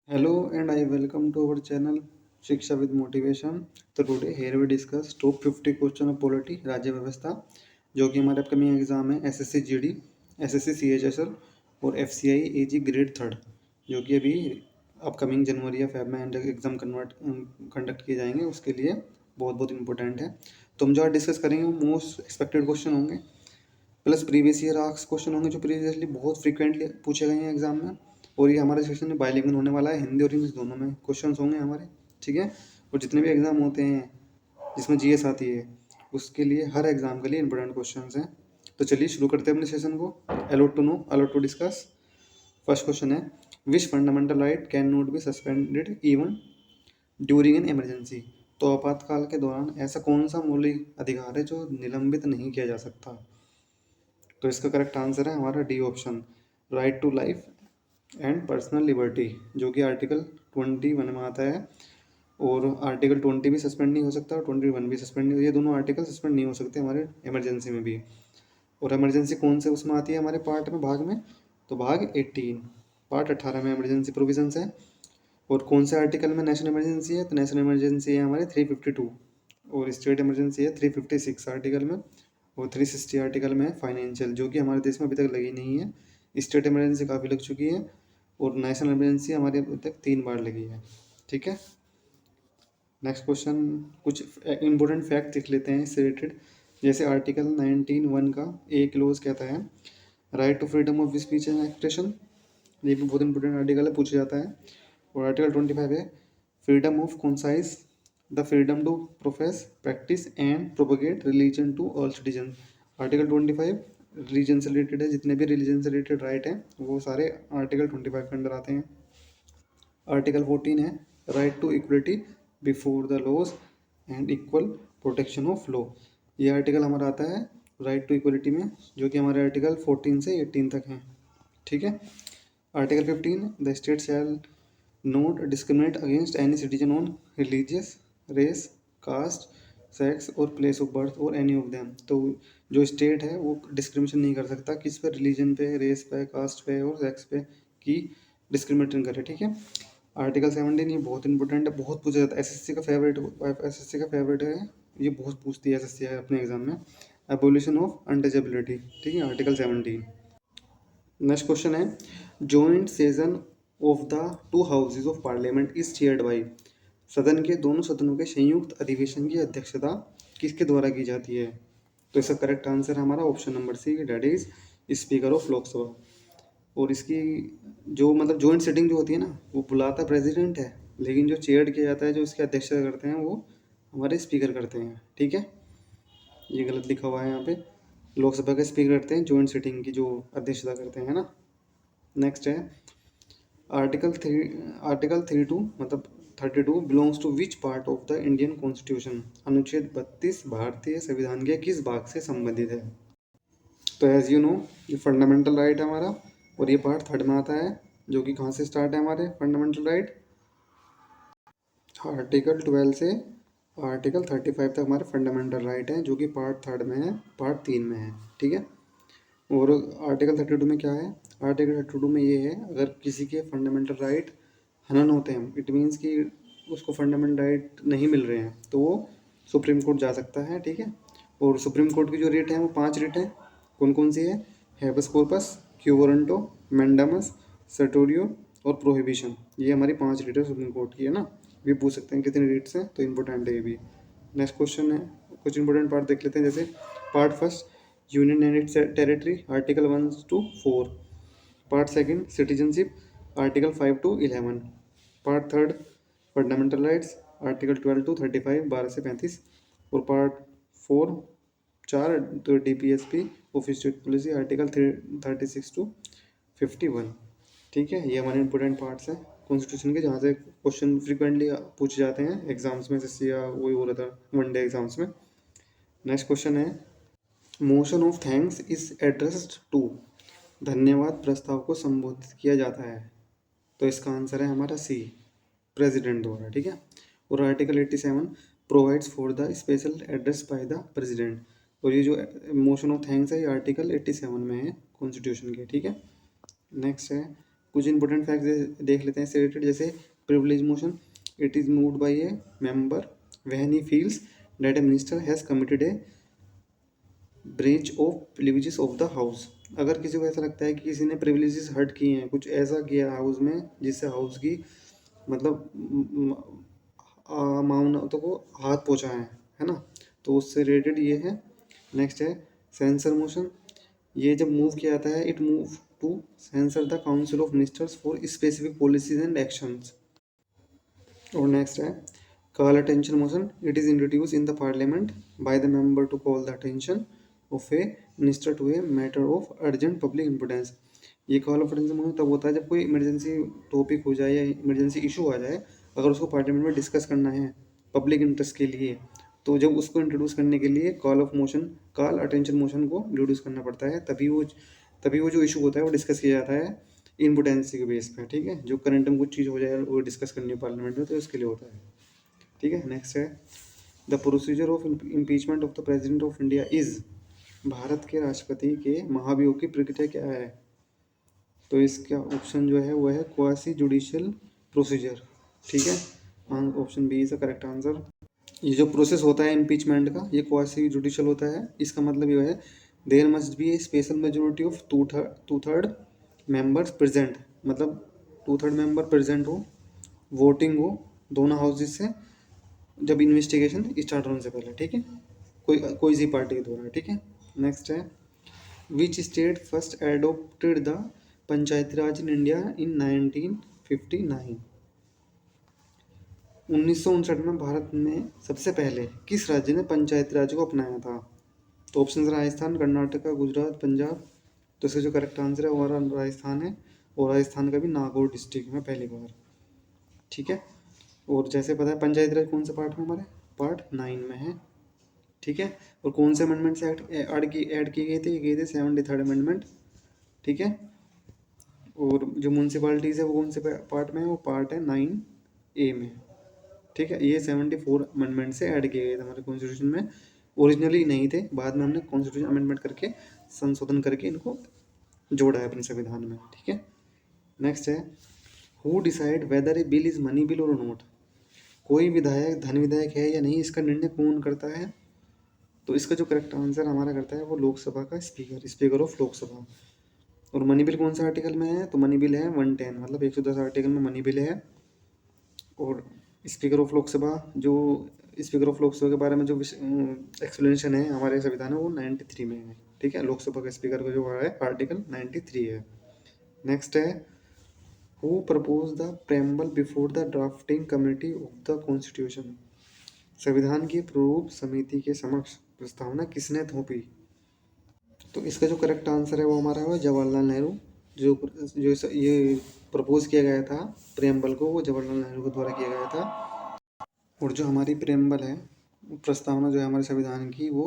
Hello and I welcome to our channel Shiksha with Motivation. तो today here we discuss top 50 question of polity राज्य व्यवस्था जो कि हमारे अपकमिंग एग्जाम है एसएससी जीडी, एसएससी सीएचएसएल और एफसीआई एजी grade third जो कि अभी अपकमिंग जनवरी या फेब में एग्जाम कंडक्ट किए जाएंगे। उसके लिए बहुत बहुत इंपॉर्टेंट है। तो हम जो आज डिस्कस करेंगे वो मोस्ट एक्सपेक्टेड क्वेश्चन होंगे plus previous year arcs question होंगे जो प्रीवियसली बहुत फ्रीक्वेंटली पूछे गए हैं एग्जाम में। और ये हमारे सेक्शन में बाइलिंगुअल होने वाला है, हिंदी और इंग्लिश दोनों में क्वेश्चन होंगे हमारे। ठीक है। और जितने भी एग्जाम होते हैं जिसमें जीएस आती है उसके लिए हर एग्जाम के लिए इंपॉर्टेंट क्वेश्चन हैं। तो चलिए शुरू करते हैं अपने सेशन को। A lot to know, a lot to discuss. First question है, which fundamental right can not be suspended even during an emergency. तो आपातकाल के दौरान ऐसा कौन सा मौलिक अधिकार है जो निलंबित नहीं किया जा सकता। तो इसका करेक्ट आंसर है हमारा D option, right to life and personal liberty, जो कि आर्टिकल 21 में आता है। और आर्टिकल 20 भी सस्पेंड नहीं हो सकता और 21 भी सस्पेंड नहीं, ये दोनों आर्टिकल सस्पेंड नहीं हो सकते हमारे इमरजेंसी में भी। और इमरजेंसी कौन से उसमें आती है हमारे पार्ट में, भाग में, तो भाग 18 पार्ट 18 में इमरजेंसी प्रोविजंस है। और कौन से आर्टिकल में नेशनल इमरजेंसी है, तो नेशनल इमरजेंसी है हमारे 352 और स्टेट इमरजेंसी है 356 आर्टिकल में। और 360 आर्टिकल में फाइनेंशियल, जो कि हमारे देश में अभी तक लगी नहीं है। स्टेट इमरजेंसी काफ़ी लग चुकी है और नेशनल इमरजेंसी हमारे अभी तक 3 बार लगी है। ठीक है। नेक्स्ट क्वेश्चन, कुछ इंपॉर्टेंट फैक्ट देख लेते हैं इससे रिलेटेड। जैसे आर्टिकल 19(1) का एक क्लोज कहता है right to freedom of speech and expression, ये भी बहुत इंपॉर्टेंट आर्टिकल है, पूछा जाता है। और आर्टिकल 25 है freedom of conscience the freedom to profess practice and propagate religion to all citizen. Article 25 religion से रिलेटेड है, जितने भी रिलीजन से रिलेटेड राइट हैं वो सारे आर्टिकल 25 के अंडर आते हैं। आर्टिकल 14 है right to equality before the laws and equal protection of law, ये आर्टिकल हमारा आता है राइट टू इक्वलिटी में, जो कि हमारे आर्टिकल 14 से 18 तक हैं। ठीक है। Article 15, the state shall not discriminate against any citizen on religious, race, caste, sex और प्लेस ऑफ बर्थ और एनी ऑफ देम। तो जो स्टेट है वो डिस्क्रिमिनेशन नहीं कर सकता किस पे, रिलीजन पे, रेस पे, कास्ट पे और सेक्स पे की डिस्क्रिमिनेशन करे। ठीक है। आर्टिकल 17 ये बहुत इंपॉर्टेंट है, बहुत पूछा जाता है, एसएससी का फेवरेट, एसएससी का फेवरेट है, ये बहुत पूछती है एसएससी अपने एग्जाम में। Abolition of untouchability. ठीक है, आर्टिकल 17। नेक्स्ट क्वेश्चन है, joint session of the two houses of parliament is chaired by. सदन के दोनों सदनों के संयुक्त अधिवेशन की अध्यक्षता किसके द्वारा की जाती है। तो इसका करेक्ट आंसर हमारा option number C, that is speaker of Lok Sabha. और इसकी जो मतलब जॉइंट सिटिंग जो होती है ना वो बुलाता प्रेसिडेंट है, लेकिन जो चेयर किया जाता है, जो इसकी अध्यक्षता करते हैं वो हमारे स्पीकर करते हैं। ठीक है, ये गलत लिखा हुआ है यहाँ पे, लोकसभा के स्पीकर करते हैं, जॉइंट सिटिंग की जो अध्यक्षता करते हैं ना। नेक्स्ट है आर्टिकल 32 मतलब 32 belongs to which part of the Indian constitution. अनुच्छेद 32 भारतीय संविधान के किस भाग से संबंधित है। तो एज यू नो ये फंडामेंटल राइट है हमारा और ये पार्ट थर्ड में आता है, जो कि कहाँ से स्टार्ट है हमारे फंडामेंटल राइट, आर्टिकल 12 से आर्टिकल 35 तक हमारे फंडामेंटल राइट हैं, जो कि पार्ट थर्ड में है, पार्ट 3 में है। ठीक है। और आर्टिकल 32 में क्या है, आर्टिकल 32 में ये है अगर किसी के फंडामेंटल राइट हनन होते हैं, इट मीन्स कि उसको फंडामेंटल राइट नहीं मिल रहे हैं, तो वो सुप्रीम कोर्ट जा सकता है। ठीक है। और सुप्रीम कोर्ट की जो रेट है वो 5 रेट है। कौन कौन सी है, habeas corpus, quo warranto, mandamus, certiorari और प्रोहिबिशन, ये हमारी 5 रेट है सुप्रीम कोर्ट की, है ना। भी पूछ सकते हैं कितने रेट्स हैं, तो इंपॉर्टेंट है ये भी। नेक्स्ट क्वेश्चन है, कुछ इंपॉर्टेंट पार्ट देख लेते हैं। जैसे part first union and it's territory, article 1 to 4। Part second citizenship, article 5 to 11। Part third fundamental rights, article 12 to 35, 12 से 35। और पार्ट 4 4 तो DPSP office state policy, article 36 to 51। ठीक है, ये हमारे इंपॉर्टेंट पार्ट्स हैं कॉन्स्टिट्यूशन के, जहाँ से क्वेश्चन फ्रिक्वेंटली पूछे जाते हैं एग्जाम्स में, जैसे या वही हो रहा था वनडे एग्जाम्स में। नेक्स्ट क्वेश्चन है, motion of thanks is addressed to, धन्यवाद प्रस्ताव को संबोधित किया जाता है, तो इसका आंसर है हमारा सी, प्रेसिडेंट द्वारा। ठीक है। और article 87 provides for the special address by the president, और ये जो मोशन ऑफ थैंक्स है ये आर्टिकल 87 में है कॉन्स्टिट्यूशन के। ठीक है। नेक्स्ट है, कुछ इंपॉर्टेंट फैक्ट देख लेते हैं इससे रिलेटेड, जैसे privilege motion, it is moved by A member when he feels that A minister has committed A breach of privileges of the house. अगर किसी को ऐसा लगता है कि किसी ने प्रिविलेजेस हर्ट किए हैं, कुछ ऐसा किया हाउस में जिससे हाउस की मतलब मामलों को हाथ पहुँचाए है ना, तो उससे रिलेटेड ये है। नेक्स्ट है सेंसर मोशन, ये जब मूव किया जाता है, it move to censure the council of ministers for specific policies and actions. और नेक्स्ट है call attention motion, it is introduce in the parliament by the member to call the attention of a minister to a matter of urgent public importance. ये call of attention motion तब होता है जब कोई emergency topic हो जाए या emergency issue आ जाए, अगर उसको पार्लियामेंट में डिस्कस करना है पब्लिक इंटरेस्ट के लिए, तो जब उसको इंट्रोड्यूस करने के लिए call of motion, call attention motion को इंट्रोड्यूस करना पड़ता है, तभी वो जो इशू होता है वो डिस्कस किया जाता है इम्पोर्टेंसी के बेस पे, ठीक है। जो करंट में कुछ चीज़ हो जाए वो डिस्कस करनी है पार्लियामेंट में, तो इसके लिए होता है, ठीक है। नेक्स्ट है the procedure of impeachment of the president of India is, Bharat के राष्ट्रपति के महाभियोग की प्रक्रिया क्या है, तो इसका ऑप्शन जो है वो है क्वासी जुडिशियल प्रोसीजर, ठीक है। Option B is the correct answer. ये जो प्रोसेस होता है इम्पीचमेंट का, ये क्वासी जुडिशियल होता है। इसका मतलब ये है there must be a special majority of two third members present, मतलब टू थर्ड मेंबर प्रेजेंट हो, वोटिंग हो दोनों हाउसेज से जब इन्वेस्टिगेशन स्टार्ट होने से पहले, ठीक है, कोई सी पार्टी के द्वारा, ठीक है। नेक्स्ट है which state first adopted the Panchayati Raj in India in 1959। 1959 में भारत में सबसे पहले किस राज्य ने पंचायती राज को अपनाया था, तो ऑप्शन राजस्थान, कर्नाटका, गुजरात, पंजाब। तो इसका जो करेक्ट आंसर है वो राजस्थान है, और राजस्थान का भी नागौर डिस्ट्रिक्ट में पहली बार, ठीक है। और जैसे पता है पंचायती राज कौन सा पार्ट में, हमारे पार्ट 9 में है, ठीक है। और कौन से अमेंडमेंट से ऐड किए गए थे, ये गए थे 73rd अमेंडमेंट, ठीक है। और जो म्यूनसिपालिटीज़ है वो कौन से पार्ट में है, वो पार्ट है 9A में, ठीक है। ये 74 अमेंडमेंट से ऐड किए गए थे हमारे कॉन्स्टिट्यूशन में, ओरिजिनली नहीं थे, बाद में हमने कॉन्स्टिट्यूशन अमेंडमेंट करके संशोधन करके इनको जोड़ा है अपने संविधान में, ठीक है। नेक्स्ट है who decide whether A bill is money bill और नोट, कोई विधायक धन विधायक है या नहीं, इसका निर्णय कौन करता है, तो इसका जो करेक्ट आंसर हमारा करता है वो लोकसभा का स्पीकर, स्पीकर ऑफ लोकसभा। और मनी बिल कौन सा आर्टिकल में है, तो मनी बिल है 110, मतलब 110 आर्टिकल में मनी बिल है। और स्पीकर ऑफ लोकसभा, जो स्पीकर ऑफ लोकसभा के बारे में जो एक्सप्लेनेशन है हमारे संविधान में वो 93 में है, ठीक है। लोकसभा के स्पीकर का जो है आर्टिकल 93 है। नेक्स्ट है who propose the preamble before the drafting committee of the constitution, संविधान की प्रारूप समिति के समक्ष प्रस्तावना किसने थोपी, तो इसका जो करेक्ट आंसर है वो हमारा है जवाहरलाल नेहरू। जो ये प्रपोज किया गया था प्रेम्बल को, वो जवाहरलाल नेहरू के द्वारा किया गया था। और जो हमारी प्रेम्बल है, प्रस्तावना जो है हमारे संविधान की, वो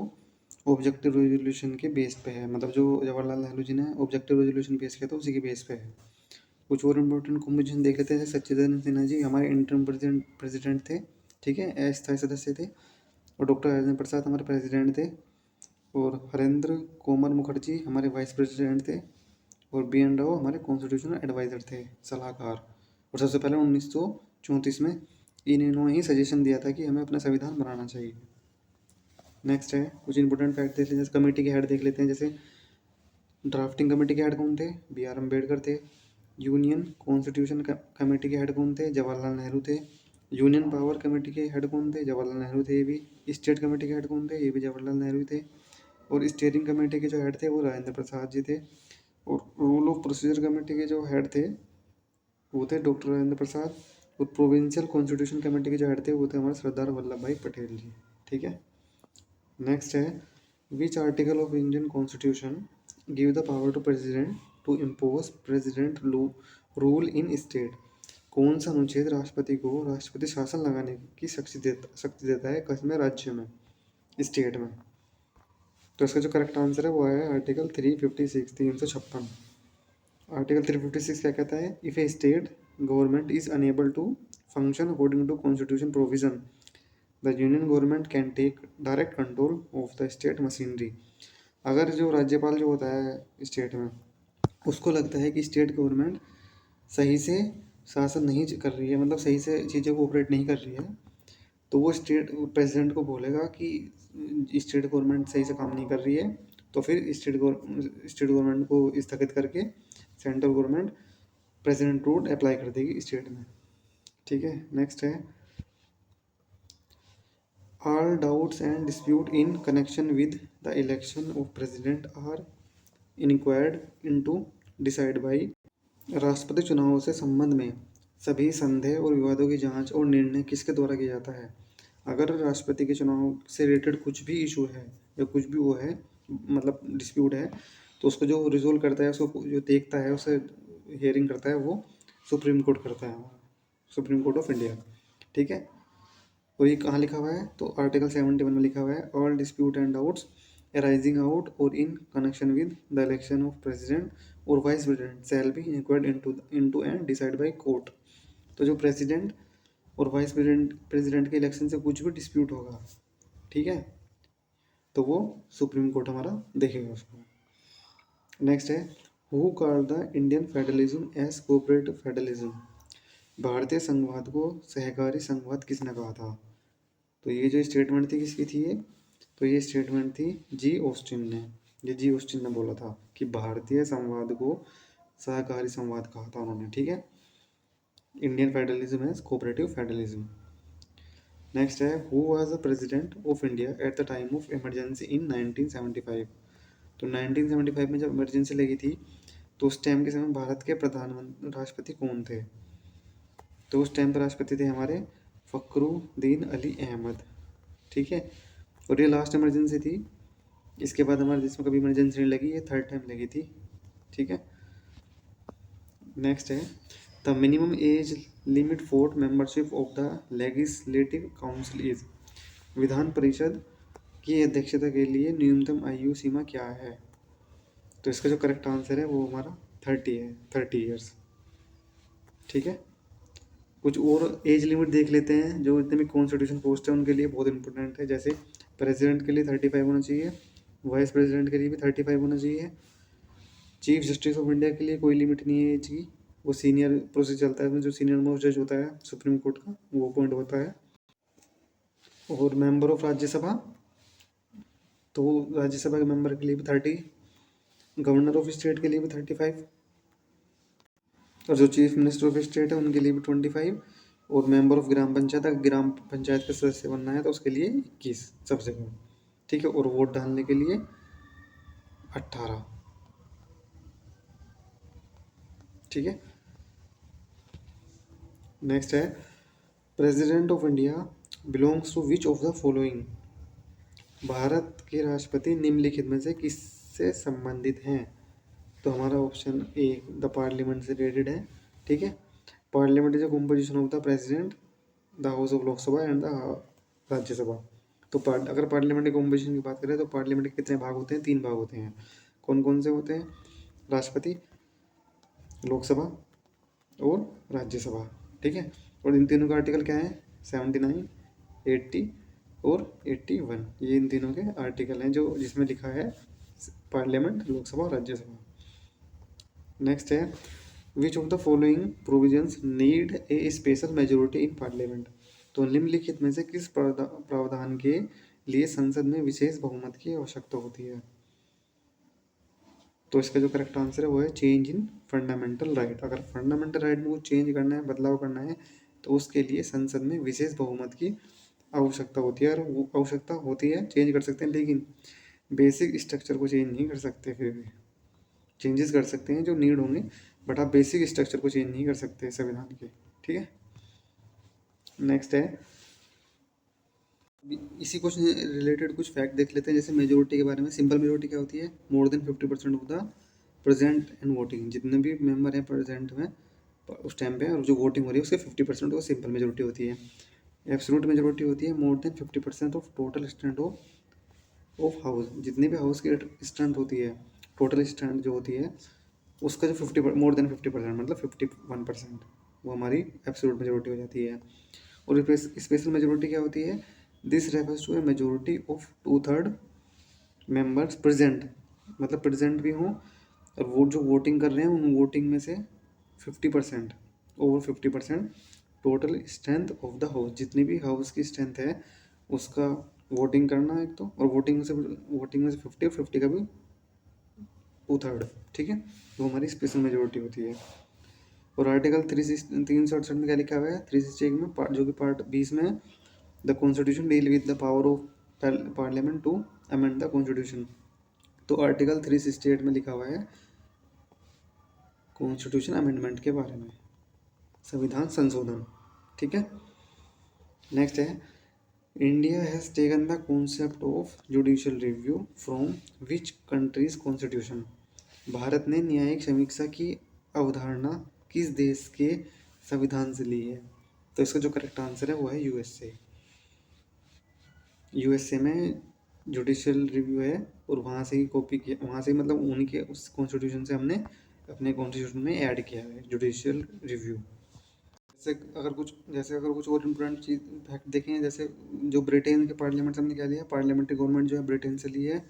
ऑब्जेक्टिव रेजोल्यूशन के बेस पे है, मतलब जो जवाहरलाल नेहरू जी ने ऑब्जेक्टिव रेजोल्यूशन पेश किया था उसी के बेस पे है। कुछ और इम्पोर्टेंट कॉम्पोजिशन देख लेते हैं। सच्चिदानंद सिन्हा जी हमारे इंटर्म प्रेसिडेंट थे, ठीक है, अस्थायी सदस्य थे। और डॉक्टर राजेंद्र प्रसाद हमारे प्रेसिडेंट थे। और हरेंद्र कोमर मुखर्जी हमारे वाइस प्रेसिडेंट थे। और B.N. राव हमारे कॉन्स्टिट्यूशनल एडवाइज़र थे, सलाहकार। और सबसे पहले 1934 में इन्होंने ही सजेशन दिया था कि हमें अपना संविधान बनाना चाहिए। नेक्स्ट है कुछ इंपॉर्टेंट फैक्ट देख लेते हैं, जैसे कमेटी के हेड देख लेते हैं। जैसे ड्राफ्टिंग कमेटी के हेड कौन थे, B.R. अम्बेडकर थे। यूनियन कॉन्स्टिट्यूशन कमेटी के हेड कौन थे, जवाहरलाल नेहरू थे। यूनियन पावर कमेटी के हेड कौन थे, जवाहरलाल नेहरू थे ये भी। स्टेट कमेटी के हेड कौन थे, ये भी जवाहरलाल नेहरू थे। और स्टीयरिंग कमेटी के जो हेड थे वो राजेंद्र प्रसाद जी थे। और रूल ऑफ प्रोसीजर कमेटी के जो हेड थे वो थे डॉक्टर राजेंद्र प्रसाद। और प्रोविंशियल कॉन्स्टिट्यूशन कमेटी के जो हेड थे वो थे हमारे सरदार वल्लभ भाई पटेल जी, ठीक है। नेक्स्ट है which article of Indian constitution give the power to president to impose president rule in state, कौन सा अनुच्छेद राष्ट्रपति को राष्ट्रपति शासन लगाने की शक्ति देता है किसमें, राज्य में, स्टेट में। तो इसका जो करेक्ट आंसर है वो है आर्टिकल 356, 356। आर्टिकल 356 क्या कहता है, if a state government is unable to function according to constitution provision the union government can take direct control of the state machinery. अगर जो राज्यपाल जो होता है स्टेट में, उसको लगता है कि स्टेट गवर्नमेंट सही से शासन नहीं कर रही है, मतलब सही से चीज़ें को ऑपरेट नहीं कर रही है, तो वो स्टेट प्रेसिडेंट को बोलेगा कि स्टेट गवर्नमेंट सही से काम नहीं कर रही है, तो फिर स्टेट गवर्नमेंट को स्थगित करके central government president rule apply कर देगी स्टेट में। ठीक है, नेक्स्ट है all doubts and dispute in connection with the election of president are inquired into decide by. राष्ट्रपति चुनाव से संबंध में सभी संदेह और विवादों की जांच और निर्णय किसके द्वारा किया जाता है? अगर राष्ट्रपति के चुनाव से रिलेटेड कुछ भी इशू है या कुछ भी वो है, मतलब डिस्प्यूट है, तो उसको जो रिजोल्व करता है, उसको जो देखता है, उसे हियरिंग करता है, वो सुप्रीम कोर्ट करता है, सुप्रीम कोर्ट ऑफ इंडिया। ठीक है, और ये कहाँ लिखा हुआ है? तो आर्टिकल 71 में लिखा हुआ है all dispute and doubts arising out or in connection with the election of president or vice president shall be inquired into and decided by court। तो जो प्रेसिडेंट और वाइस प्रेसिडेंट के इलेक्शन से कुछ भी डिस्प्यूट होगा, ठीक है, तो वो सुप्रीम कोर्ट हमारा देखेगा उसको। नेक्स्ट है who called the Indian federalism as cooperative federalism. भारतीय संघवाद को सहकारी संघवाद किसने कहा था? तो ये जो स्टेटमेंट थी किसकी थी ये? तो ये स्टेटमेंट थी जी ऑस्टिन ने। ये जी ऑस्टिन ने बोला था कि भारतीय संवाद को सहकारी संवाद कहा था उन्होंने। ठीक है, इंडियन फेडरलिज्म है कोऑपरेटिव फेडरलिज्म। नेक्स्ट है who was the president of India at the time of emergency in 1975। तो 1975 में जब इमरजेंसी लगी थी, तो उस टाइम के समय भारत के प्रधानमंत्री राष्ट्रपति कौन थे? तो उस टाइम पर राष्ट्रपति थे हमारे फखरुद्दीन अली अहमद। ठीक है, और ये लास्ट इमरजेंसी थी, इसके बाद हमारे देश में कभी इमरजेंसी नहीं लगी, ये थर्ड टाइम लगी थी। ठीक है, नेक्स्ट है the minimum age limit for membership of the legislative council is. Vidhan Parishad की अध्यक्षता के लिए न्यूनतम आयु सीमा क्या है? तो इसका जो करेक्ट आंसर है वो हमारा 30 है, 30 ईयर्स। ठीक है, कुछ और एज लिमिट देख लेते हैं जो जितने भी कॉन्स्टिट्यूशन पोस्ट है उनके लिए बहुत इंपॉर्टेंट है। जैसे प्रेसिडेंट के लिए 35 होना चाहिए, वाइस प्रेसिडेंट के लिए भी 35 होना चाहिए, चीफ जस्टिस ऑफ इंडिया के लिए कोई लिमिट नहीं है एज की, वो सीनियर प्रोसेस चलता है, जो सीनियर मोस्ट जज होता है सुप्रीम कोर्ट का वो अपॉइंट होता है। और मेंबर ऑफ राज्यसभा, तो राज्यसभा के मेंबर के लिए भी 30, गवर्नर ऑफ स्टेट के लिए भी 35, और जो चीफ मिनिस्टर ऑफ स्टेट है उनके लिए भी 25, और मेंबर ऑफ ग्राम पंचायत, अगर ग्राम पंचायत का सदस्य बनना है तो उसके लिए 21 सब जगह। ठीक है, और वोट डालने के लिए 18। ठीक है, नेक्स्ट है president of India belongs to which of the following. भारत के राष्ट्रपति निम्नलिखित में से किससे संबंधित हैं? तो हमारा ऑप्शन ए द पार्लियामेंट से रिलेटेड है। ठीक है, parliament is the composition of the president, the house of Lok Sabha and the Rajya Sabha. तो अगर पार्लियामेंट के कंपोजिशन की बात करें तो पार्लियामेंट के कितने भाग होते हैं? 3 भाग होते हैं। कौन कौन से होते हैं? राष्ट्रपति, लोकसभा और राज्यसभा। ठीक है, और इन तीनों का आर्टिकल क्या है? 79, 80 और 81। ये इन तीनों के आर्टिकल हैं जो जिसमें लिखा है पार्लियामेंट, लोकसभा और राज्यसभा। नेक्स्ट है which of the following provisions need a special majority in parliament. तो निम्नलिखित में से किस प्रावधान के लिए संसद में विशेष बहुमत की आवश्यकता होती है? तो इसका जो करेक्ट आंसर है वो है चेंज इन फंडामेंटल राइट। अगर फंडामेंटल राइट में कुछ चेंज करना है, बदलाव करना है, तो उसके लिए संसद में विशेष बहुमत की आवश्यकता होती है, और वो आवश्यकता होती है, चेंज कर सकते हैं, लेकिन बेसिक स्ट्रक्चर को चेंज नहीं कर सकते। फिर भी चेंजेस कर सकते हैं जो नीड होंगे, बट आप बेसिक स्ट्रक्चर को चेंज नहीं कर सकते संविधान के। ठीक है, नेक्स्ट है इसी कुछ रिलेटेड कुछ फैक्ट देख लेते हैं। जैसे मेजोरिटी के बारे में, सिंपल मेजोरिटी क्या होती है? More than 50% of the present and voting. जितने भी मेंबर हैं प्रेजेंट में उस टाइम पे और जो वोटिंग हो रही है उसके 50% वो सिंपल मेजोरिटी होती है। एब्सोल्यूट मेजोरिटी होती है more than 50% of total strength of house. जितनी भी हाउस की स्ट्रेंथ होती है, टोटल स्ट्रेंथ जो होती है उसका जो 50 मोर देन 50% मतलब 51%, वो हमारी एब्सोल्यूट मेजोरिटी हो जाती है। और स्पेशल मेजोरिटी क्या होती है? This refers to a majority of 2/3 members present, मतलब प्रेजेंट भी हों और वो जो वोटिंग कर रहे हैं उन वोटिंग में से 50%, over 50% total strength of the house, जितनी भी हाउस की स्ट्रेंथ है उसका वोटिंग करना एक तो, और वोटिंग में से 50 का भी 2/3, ठीक है, वो हमारी स्पेशल मेजोरिटी होती है। और आर्टिकल 368 में क्या लिखा हुआ है, 361 में जो कि पार्ट 20 में है, the constitution deal with the power of parliament to amend the constitution. तो आर्टिकल 368 में लिखा हुआ है कॉन्स्टिट्यूशन अमेंडमेंट के बारे में, संविधान संशोधन, ठीक है। नेक्स्ट है, India has taken the concept of judicial review from which countries constitution. Bharat ने न्यायिक समीक्षा की अवधारणा किस देश के संविधान से ली है? तो इसका जो करेक्ट आंसर है वो है यूएसए। यूएसए में जुडिशियल रिव्यू है और वहाँ से ही कॉपी किया, वहाँ से मतलब उन्हीं के उस कॉन्स्टिट्यूशन से हमने अपने कॉन्स्टिट्यूशन में ऐड किया है जुडिशियल रिव्यू। जैसे अगर कुछ और इम्पोर्टेंट चीज़ फैक्ट देखें, जैसे जो ब्रिटेन के पार्लियामेंट से हमने क्या लिया, पार्लियामेंट्री गवर्नमेंट जो है ब्रिटेन से ली है,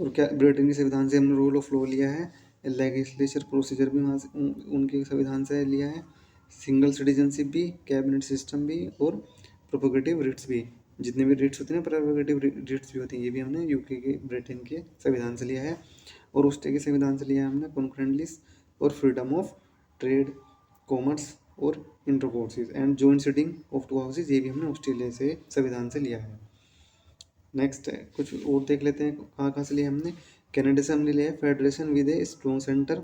और क्या ब्रिटेन के संविधान से हमने रूल ऑफ लॉ लिया है, लेजिस्लेचर प्रोसीजर भी वहाँ से उनके संविधान से लिया है, सिंगल सिटीजनशिप भी, कैबिनेट सिस्टम भी, और प्रोपोगेटिव रिट्स भी, जितने भी रिट्स होते हैं प्रोपोगेटिव रिट्स भी होती हैं, ये भी हमने यूके के ब्रिटेन के संविधान से लिया है। और ऑस्ट्रिया के संविधान से लिया है हमने कॉन्करेंट लिस्ट और फ्रीडम ऑफ ट्रेड, कॉमर्स और intercourses and joint sitting of two houses, ये भी हमने ऑस्ट्रेलिया से संविधान से लिया है। नेक्स्ट है, कुछ और देख लेते हैं कहाँ कहाँ से लिया हमने। कनाडा से हमने लिया है federation with a strong centre,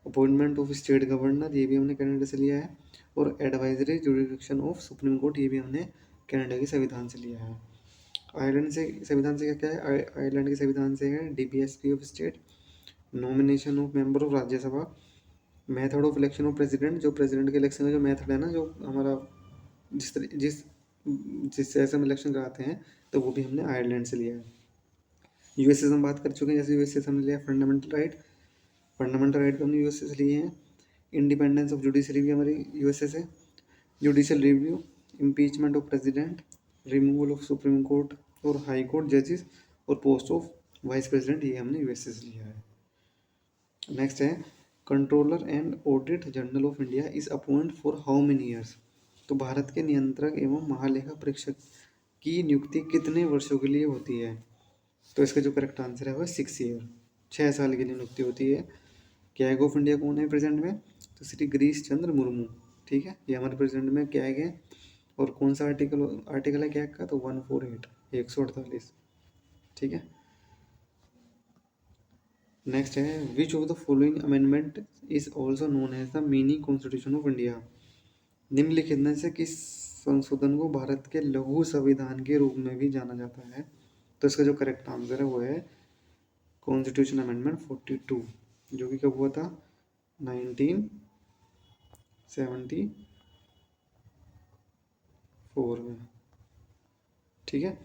appointment of state governor, ये भी हमने कनाडा से लिया है, और advisory jurisdiction of supreme court, ये भी हमने कनाडा के संविधान से लिया है। आयरलैंड से संविधान से क्या क्या है, आयरलैंड के संविधान से है DPSP of state, nomination of member of Rajya Sabha, method of election of president, जो प्रेसिडेंट के इलेक्शन का जो मेथड है ना, जो हमारा जिस जैसे हम इलेक्शन कराते हैं, तो वो भी हमने आयरलैंड से लिया है। यूएसए से हम बात कर चुके हैं, जैसे यूएसए से हमने लिया फंडामेंटल राइट हमने यूएसए से लिए हैं। इंडिपेंडेंस ऑफ जुडिशरी भी हमारी यूएसए से, judicial review, impeachment of president, removal of supreme court और हाई कोर्ट जजेस, और पोस्ट ऑफ वाइस प्रेसिडेंट, ये हमने यूएसए से लिया है। नेक्स्ट है, controller and audit general of India is appoint for how many years. तो भारत के नियंत्रक एवं महालेखा परीक्षक की नियुक्ति कितने वर्षों के लिए होती है? तो इसका जो करेक्ट आंसर है वो 6 ईयर, 6 साल के लिए नियुक्ति होती है। कैग ऑफ इंडिया कौन है प्रेजेंट में? तो श्री गिरीश चंद्र मुर्मू, ठीक है, ये हमारे प्रेजेंट में कैग है। और कौन सा आर्टिकल है कैग का? तो 148, 148, ठीक है। नेक्स्ट है, which of the following amendment is also known as the mini constitution of India. निम्नलिखित में से किस संशोधन को भारत के लघु संविधान के रूप में भी जाना जाता है? तो इसका जो करेक्ट आंसर है वो है कॉन्स्टिट्यूशन अमेंडमेंट 42, जो कि कब हुआ था? 1974 में, ठीक है।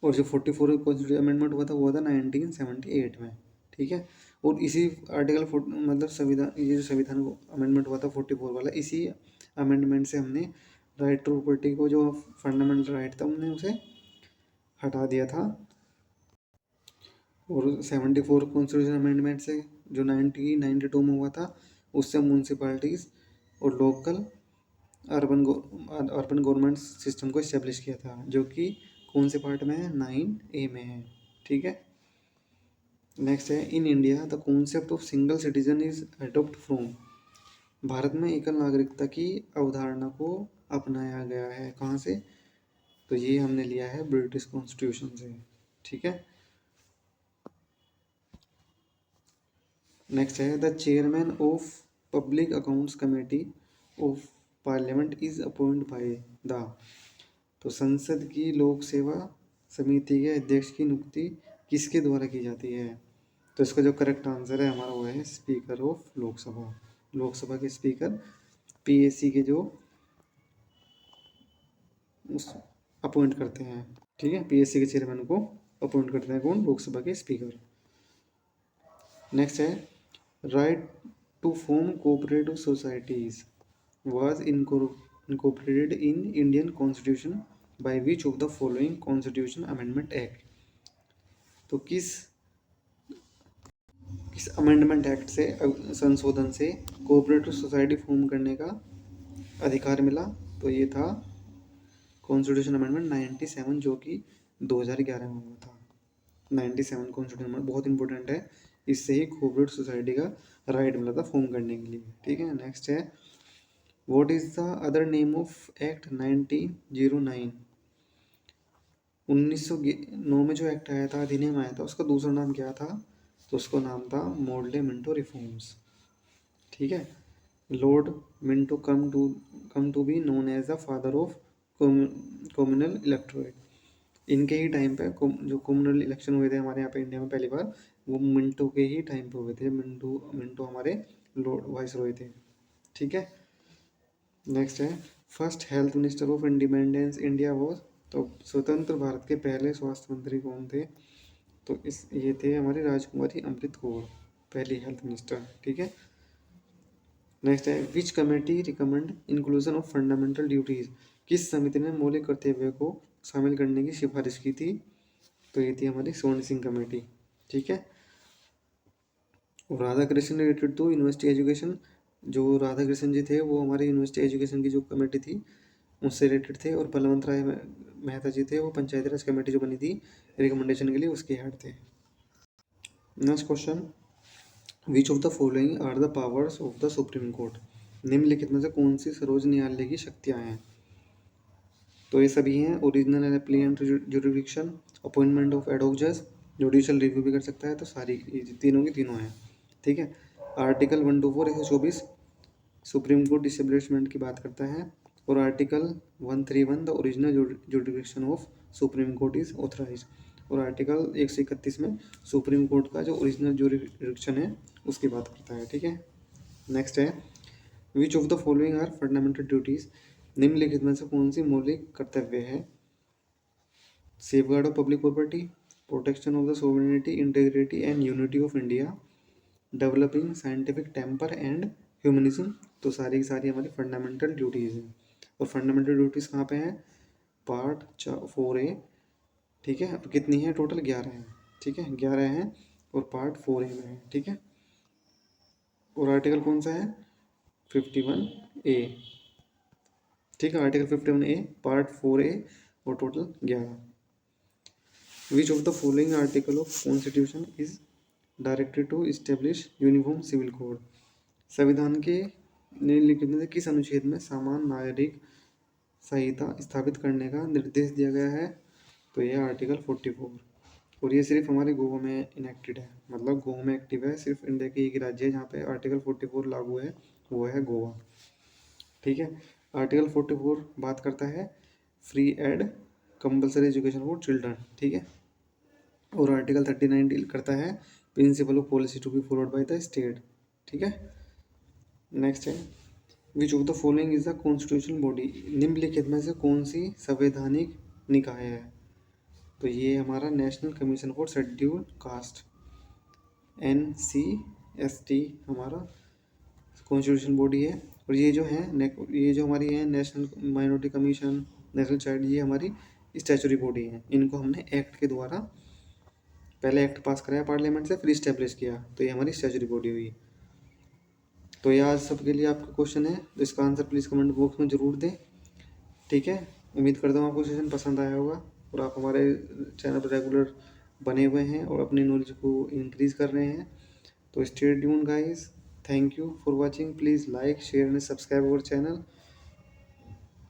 और जो 44 कॉन्स्टिट्यूशन अमेंडमेंट हुआ था वो हुआ था 1978 में, ठीक है। और इसी आर्टिकल मतलब संविधान, ये जो संविधान अमेंडमेंट हुआ था 44 वाला, इसी अमेंडमेंट से हमने राइट टू प्रॉपर्टी को, जो फंडामेंटल राइट था, हमने उसे हटा दिया था। और 74 कॉन्स्टिट्यूशन अमेंडमेंट से जो 1992 में हुआ था, उससे म्यूनसिपालिटीज़ और लोकल अर्बन गवर्नमेंट सिस्टम को इस्टेब्लिश किया था, जो कि कौन से पार्ट में है? 9A में है, ठीक है। नेक्स्ट है, in India the concept of single citizen is adopt from. Bharat में एकल नागरिकता की अवधारणा को अपनाया गया है कहाँ से? तो ये हमने लिया है ब्रिटिश कॉन्स्टिट्यूशन से, ठीक है। नेक्स्ट है, the chairman of public accounts committee of parliament is appoint by the. तो संसद की लोक सेवा समिति के अध्यक्ष की नियुक्ति किसके द्वारा की जाती है? तो इसका जो करेक्ट आंसर है हमारा वो है स्पीकर ऑफ लोकसभा, लोकसभा के स्पीकर पीएसी के जो अपॉइंट करते हैं, ठीक है। पीएससी के चेयरमैन को अपॉइंट करते हैं कौन? लोकसभा के स्पीकर। नेक्स्ट है, right to form cooperative societies was incorporated in Indian Constitution by which of the following Constitution Amendment Act। तो किस किस अमेंडमेंट एक्ट से संशोधन से कोऑपरेटिव सोसाइटी फॉर्म करने का अधिकार मिला? तो ये था कॉन्स्टिट्यूशन अमेंडमेंट 97 जो कि 2011 में हुआ था। 97 कॉन्स्टिट्यूशन अमेंडमेंट बहुत इंपॉर्टेंट है, इससे ही कोऑपरेटिव सोसाइटी का राइट मिला था फॉर्म करने के लिए। ठीक है, नेक्स्ट है what is the other name of act 1909? 1909 में जो एक्ट आया था, अधिनियम आया था, उसका दूसरा नाम क्या था? तो उसका नाम था मोर्ले मिंटो रिफॉर्म्स। ठीक है, Lord Minto come to be known as the father of communal electorate. इनके ही टाइम पे जो कम्युनल इलेक्शन हुए थे हमारे यहाँ पे इंडिया में पहली बार, वो मिंटो के ही टाइम पे हुए थे। मिंटो हमारे लॉर्ड वाइस रॉय थे। ठीक है, नेक्स्ट है first health minister of independence India was. तो स्वतंत्र भारत के पहले स्वास्थ्य मंत्री कौन थे? तो ये थे हमारे राजकुमारी अमृत कौर, पहली हेल्थ मिनिस्टर। ठीक है, नेक्स्ट है विच committee recommend inclusion of fundamental duties? किस समिति ने मौलिक कर्तव्य को शामिल करने की सिफारिश की थी? तो ये थी हमारी स्वर्ण सिंह कमेटी। ठीक है, और Radha Krishna related to university education, जो राधा कृष्ण जी थे वो हमारे यूनिवर्सिटी एजुकेशन की जो कमेटी थी उससे रिलेटेड थे, और बलवंत राय मेहता जी थे, वो पंचायती राज कमेटी जो बनी थी रिकमेंडेशन के लिए, उसके हेड थे। Next question, which of the following are the powers of the supreme court? निम्नलिखित में से कौन सी सर्वोच्च न्यायालय की शक्तियां हैं? तो ये सभी हैं original and appellate jurisdiction, appointment of ad hoc जज, जुडिशियल रिव्यू भी कर सकता है, तो सारी तीनों की तीनों हैं। ठीक है, आर्टिकल 124 124 सुप्रीम कोर्ट डिस्टेब्लिशमेंट की बात करता है, और article 131 the original jurisdiction of supreme court is authorise, और आर्टिकल 131 में सुप्रीम कोर्ट का जो ओरिजिनल जुरिडिक्शन है उसकी बात करता है। ठीक है, नेक्स्ट है which of the following are fundamental duties? निम्नलिखित में से कौन सी मौलिक कर्तव्य है? Safeguard of public property, protection of the sovereignty integrity and unity of India, developing scientific temper and humanism. तो सारी की सारी हमारी फंडामेंटल ड्यूटीज़ हैं, और फंडामेंटल ड्यूटीज़ कहाँ पे हैं? Part 4A। ठीक है, और कितनी है टोटल? 11 हैं। ठीक है, 11 हैं, और पार्ट 4A में है। ठीक है, और आर्टिकल कौन सा है? 51A। ठीक है, आर्टिकल 51A पार्ट 4A, और total 11। Which of the following article of constitution is directed to establish uniform civil code? संविधान के निम्नलिखित में से किस अनुच्छेद में समान नागरिक संहिता स्थापित करने का निर्देश दिया गया है? तो यह आर्टिकल 44, और ये सिर्फ हमारे गोवा में इनेक्टेड है, मतलब गोवा में एक्टिव है। सिर्फ इंडिया के एक राज्य है जहाँ पे आर्टिकल 44 लागू है, वो है गोवा। ठीक है, आर्टिकल 44 बात करता है free and compulsory education for children. ठीक है, और आर्टिकल 39 डील करता है principle of policy to be followed by the state. ठीक है, नेक्स्ट है which of the following is the constitution body? निम्नलिखित में से कौन सी संवैधानिक निकाय है? तो ये हमारा national commission for scheduled caste, NCST हमारा कॉन्स्टिट्यूशन बॉडी है। और ये जो है ये जो हमारी है national minority commission, national child, ये हमारी स्टैचुरी बॉडी है। इनको हमने एक्ट के द्वारा पहले एक्ट पास कराया पार्लियामेंट से, फिर इस्टेब्लिश किया, तो ये हमारी स्टैचुरी बॉडी हुई। तो ये आज सबके लिए आपका क्वेश्चन है, तो इसका आंसर प्लीज़ कमेंट बॉक्स में ज़रूर दें। ठीक है, उम्मीद करता हूँ आपको सेशन पसंद आया होगा, और आप हमारे चैनल पर रेगुलर बने हुए हैं और अपनी नॉलेज को इंक्रीज़ कर रहे हैं। तो stay tuned guys, thank you for watching, please like share and subscribe our channel.